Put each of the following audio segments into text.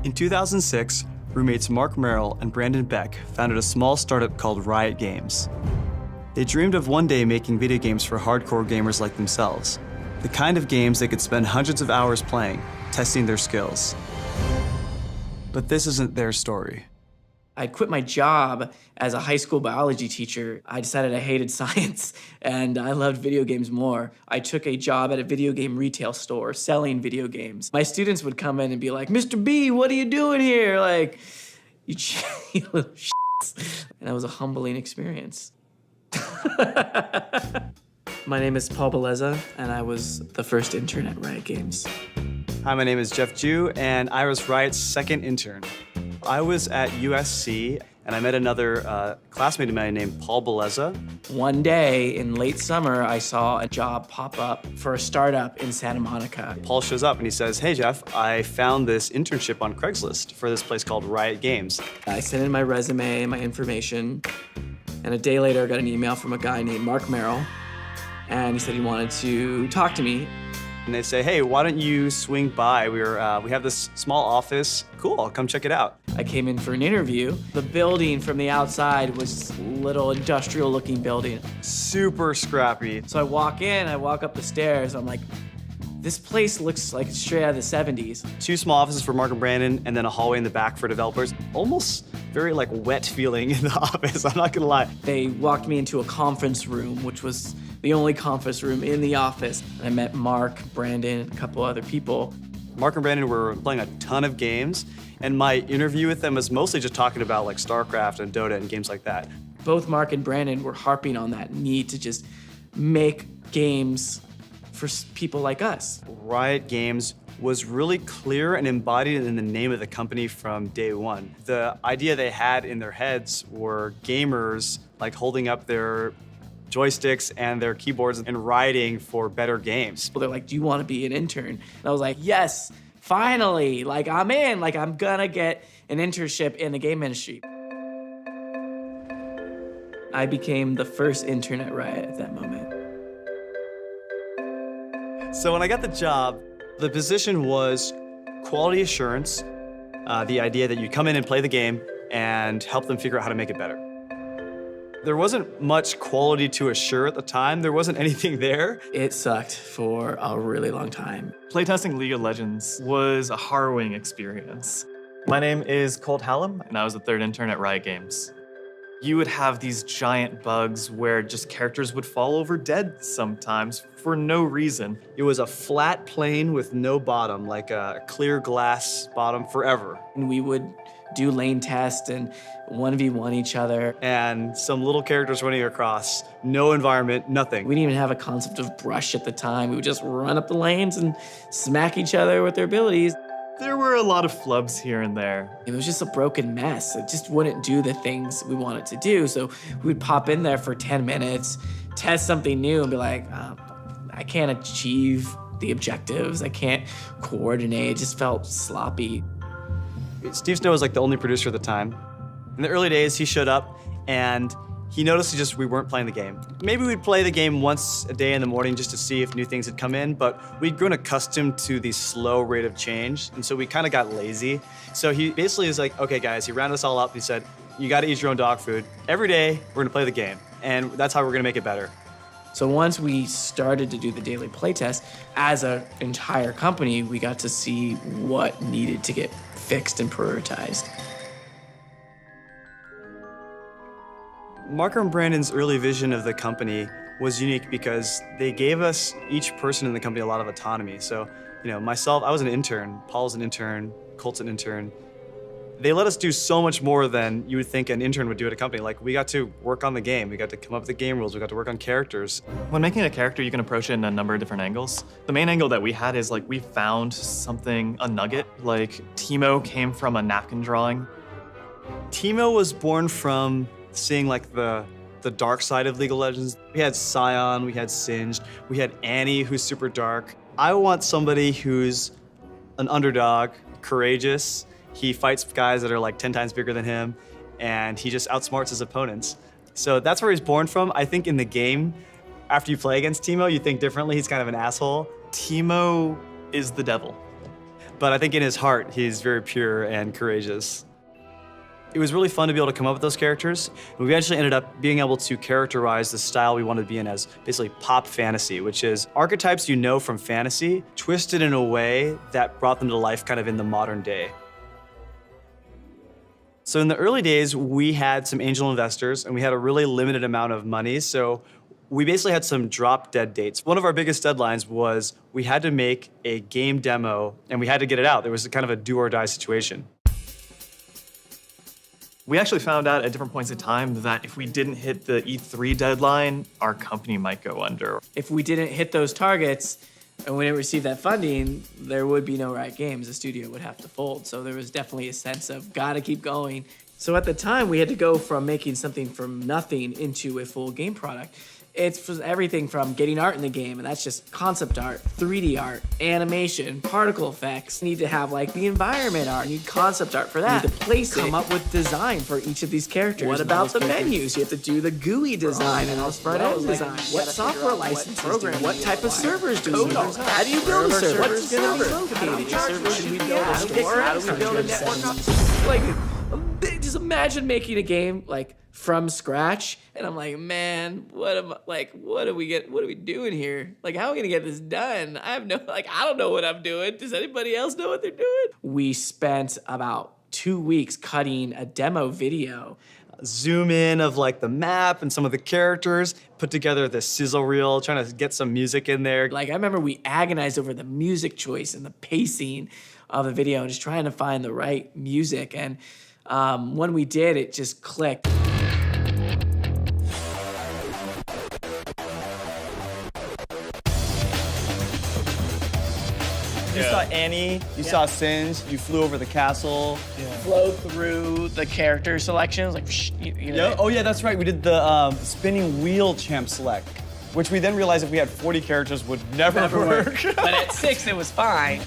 In 2006, roommates Marc Merrill and Brandon Beck founded a small startup called Riot Games. They dreamed of one day making video games for hardcore gamers like themselves, the kind of games they could spend hundreds of hours playing, testing their skills. But this isn't their story. I quit my job as a high school biology teacher. I decided I hated science and I loved video games more. I took a job at a video game retail store selling video games. My students would come in and be like, "Mr. B, what are you doing here?" Like, you little shits. And that was a humbling experience. My name is Paul Beleza, and I was the first intern at Riot Games. Hi, my name is Jeff Jew, and I was Riot's second intern. I was at USC, and I met another classmate of mine named Paul Beleza. One day in late summer, I saw a job pop up for a startup in Santa Monica. Paul shows up and he says, "Hey Jeff, I found this internship on Craigslist for this place called Riot Games." I sent in my resume, my information, and a day later I got an email from a guy named Marc Merrill, and he said he wanted to talk to me. And they say, "Hey, why don't you swing by? We have this small office. Cool, come check it out." I came in for an interview. The building from the outside was a little industrial looking building. Super scrappy. So I walk in, I walk up the stairs, I'm like, this place looks like it's straight out of the 70s. 2 small offices for Marc and Brandon, and then a hallway in the back for developers. Almost very like wet feeling in the office, I'm not gonna lie. They walked me into a conference room, which was the only conference room in the office. And I met Marc, Brandon, and a couple other people. Marc and Brandon were playing a ton of games, and my interview with them was mostly just talking about like StarCraft and Dota and games like that. Both Marc and Brandon were harping on that need to just make games for people like us. Riot Games was really clear and embodied in the name of the company from day one. The idea they had in their heads were gamers like holding up their joysticks and their keyboards and writing for better games. They're like, "Do you want to be an intern?" And I was like, "Yes, finally, like I'm in, like I'm gonna get an internship in the game industry." I became the first intern at Riot at that moment. So when I got the job, the position was quality assurance, the idea that you come in and play the game and help them figure out how to make it better. There wasn't much quality to assure at the time. There wasn't anything there. It sucked for a really long time. Playtesting League of Legends was a harrowing experience. My name is Colt Hallam, and I was the third intern at Riot Games. You would have these giant bugs where just characters would fall over dead sometimes for no reason. It was a flat plane with no bottom, like a clear glass bottom forever. And we would do lane tests and 1v1 each other. And some little characters running across, no environment, nothing. We didn't even have a concept of brush at the time. We would just run up the lanes and smack each other with their abilities. There were a lot of flubs here and there. It was just a broken mess. It just wouldn't do the things we wanted to do. So we'd pop in there for 10 minutes, test something new and be like, I can't achieve the objectives. I can't coordinate. It just felt sloppy. Steve Snow was like the only producer at the time. In the early days, he showed up and he noticed we weren't playing the game. Maybe we'd play the game once a day in the morning just to see if new things had come in, but we'd grown accustomed to the slow rate of change, and so we kind of got lazy. So he basically was like, "Okay guys," he rounded us all up, he said, "You gotta eat your own dog food. Every day, we're gonna play the game, and that's how we're gonna make it better." So once we started to do the daily playtest, as an entire company, we got to see what needed to get fixed and prioritized. Marc and Brandon's early vision of the company was unique because they gave us, each person in the company, a lot of autonomy. So, myself, I was an intern, Paul's an intern, Colt's an intern. They let us do so much more than you would think an intern would do at a company. Like, we got to work on the game, we got to come up with the game rules, we got to work on characters. When making a character, you can approach it in a number of different angles. The main angle that we had is we found something, a nugget. Like, Timo came from a napkin drawing. Timo was born from seeing the dark side of League of Legends. We had Scion, we had Singed, we had Annie, who's super dark. I want somebody who's an underdog, courageous. He fights guys that are like 10 times bigger than him, and he just outsmarts his opponents. So that's where he's born from. I think in the game, after you play against Timo, you think differently. He's kind of an asshole. Timo is the devil. but I think in his heart, he's very pure and courageous. It was really fun to be able to come up with those characters. And we eventually ended up being able to characterize the style we wanted to be in as basically pop fantasy, which is archetypes you know from fantasy, twisted in a way that brought them to life kind of in the modern day. So in the early days, we had some angel investors and we had a really limited amount of money. So we basically had some drop dead dates. One of our biggest deadlines was we had to make a game demo and we had to get it out. There was kind of a do or die situation. We actually found out at different points in time that if we didn't hit the E3 deadline, our company might go under. If we didn't hit those targets and we didn't receive that funding, there would be no Riot Games. The studio would have to fold. So there was definitely a sense of gotta keep going. So at the time, we had to go from making something from nothing into a full game product. It's everything from getting art in the game, and that's just concept art, 3D art, animation, particle effects. You need to have like the environment art, you need concept art for that. You need to place it, come up with design for each of these characters. What about the menus? You have to do the GUI design and the front end design. What software license program? What type of servers do we use? How do you build a server? What's going to be located? Should we build a store? How do we build a network? Like, just imagine making a game like from scratch, and I'm like, man, what are we doing here? Like, how are we gonna get this done? I don't know what I'm doing. Does anybody else know what they're doing? We spent about 2 weeks cutting a demo video. Zoom in of like the map and some of the characters, put together this sizzle reel, trying to get some music in there. Like, I remember we agonized over the music choice and the pacing of the video and just trying to find the right music. And when we did, it just clicked. You saw Annie, you saw Singe, you flew over the castle. Flow through the character selections, like, you know. Yeah. Oh yeah, that's right. We did the spinning wheel champ select, which we then realized if we had 40 characters would never work. But at 6, it was fine.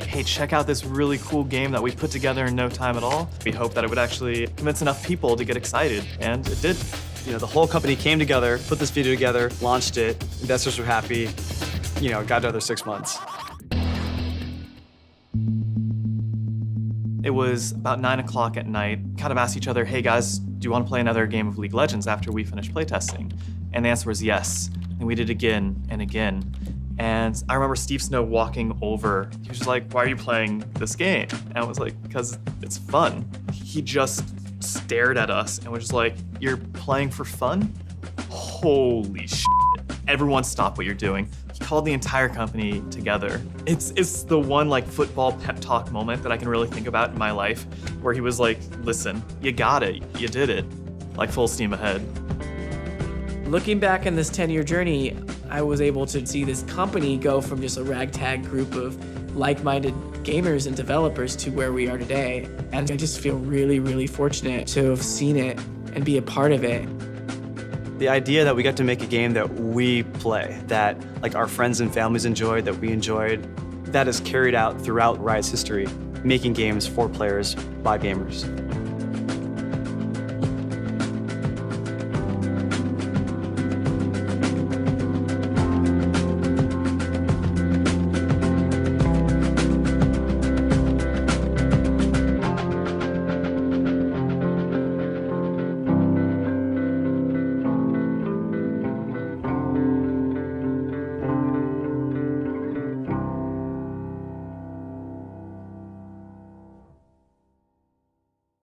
Hey, check out this really cool game that we put together in no time at all. We hope that it would actually convince enough people to get excited, and it did. You know, the whole company came together, put this video together, launched it, investors were happy, you know, got another 6 months. It was about 9 o'clock at night. Kind of asked each other, hey guys, do you want to play another game of League of Legends after we finish playtesting? And the answer was yes. And we did again and again. And I remember Steve Snow walking over. He was just like, why are you playing this game? And I was like, because it's fun. He just stared at us and was just like, you're playing for fun? Holy shit. Everyone stop what you're doing. He called the entire company together. It's the one like football pep talk moment that I can really think about in my life, where he was like, listen, you got it, you did it. Like full steam ahead. Looking back in this 10-year journey, I was able to see this company go from just a ragtag group of like-minded gamers and developers to where we are today. And I just feel really, really fortunate to have seen it and be a part of it. The idea that we got to make a game that we play, that like our friends and families enjoyed, that we enjoyed, that is carried out throughout Riot's history, making games for players by gamers.